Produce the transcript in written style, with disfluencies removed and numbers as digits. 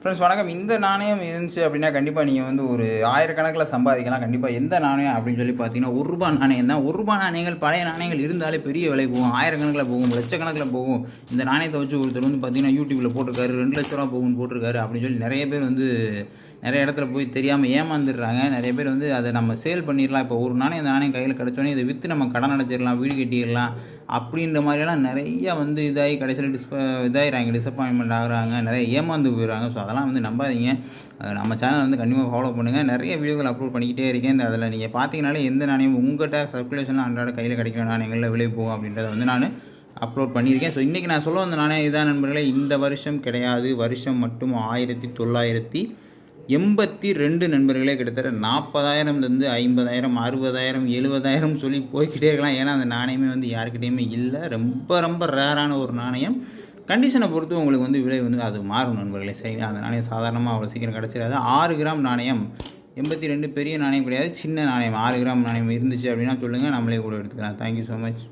Friends வணக்கம். இந்த நாணயம் இருந்துச்சு அப்படின்னா கண்டிப்பாக நீங்கள் வந்து ஒரு ஆயிரக்கணக்கில் சம்பாதிக்கலாம். கண்டிப்பாக எந்த நாணயம் அப்படின்னு சொல்லி பார்த்தீங்கன்னா ரூ. 1 நாணயம் தான். ரூ. 1 நாணயங்கள் பழைய நாணயங்கள் இருந்தாலே பெரிய விலை போகும். ஆயிரக்கணக்கில் போகும், லட்சக்கணக்கில் போகும். இந்த நாணயத்தை வச்சு ஒருத்தர் வந்து பார்த்தீங்கன்னா யூடியூப்பில் போட்டிருக்காரு, 2 லட்ச ரூபா போகும்னு போட்டிருக்காரு அப்படின்னு சொல்லி நிறைய பேர் வந்து நிறைய இடத்துல போய் தெரியாமல் ஏமாந்துடுறாங்க. நிறைய பேர் வந்து அதை நம்ம சேல் பண்ணிடலாம். இப்போ ஒரு நாணயம் இந்த நாணயம் கையில் கிடச்சோன்னே இதை விற்று நம்ம கடன் அடைச்சிடலாம், வீடு கட்டிடலாம் அப்படின்ற மாதிரியெல்லாம் நிறைய வந்து இதாகி கடைசியில் டிசப்பாயின்மெண்ட் ஆகுறாங்க, நிறைய ஏமாந்து போயிடுறாங்க. ஸோ அதெல்லாம் வந்து நம்பாதீங்க. நம்ம சேனல் வந்து கண்டிப்பாக ஃபாலோ பண்ணுங்கள். நிறைய வீடியோக்கள் அப்லோட் பண்ணிக்கிட்டே இருக்கேன். இந்த அதில் நீங்கள் பார்த்தீங்கனாலே எந்த நாணயம் உங்கள்கிட்ட சர்க்குலேஷனில் அன்றாட கையில் கிடைக்கிற நாணயங்களில் விலை போகும் அப்படின்றத வந்து நான் அப்லோட் பண்ணியிருக்கேன். ஸோ இன்றைக்கி நான் சொல்ல வந்த நாணயம் இதான் நண்பர்களே. இந்த வருஷம் கிடையாது, வருஷம் மட்டும் 1982 நண்பர்களே. கிட்டத்தட்ட 40,000லேருந்து 50,000, 60,000, 70,000 சொல்லி போய்கிட்டே இருக்கலாம். ஏன்னா அந்த நாணயமே வந்து யாருக்கிட்டேயுமே இல்லை. ரொம்ப ரொம்ப ரேரான ஒரு நாணயம். கண்டிஷனை பொறுத்து உங்களுக்கு வந்து விலை வந்து அது மாறும் நண்பர்களே. சரிங்களா? அந்த நாணயம் சாதாரணமாக அவ்வளோ சீக்கிரம் கிடச்சிடாது. 6 கிராம் நாணயம் 82 பெரிய நாணயம் கிடையாது, சின்ன நாணயம். 6 கிராம் நாணயம் இருந்துச்சு அப்படின்னா சொல்லுங்கள், நம்மளே கூட எடுத்துக்கலாம். Thank you so much.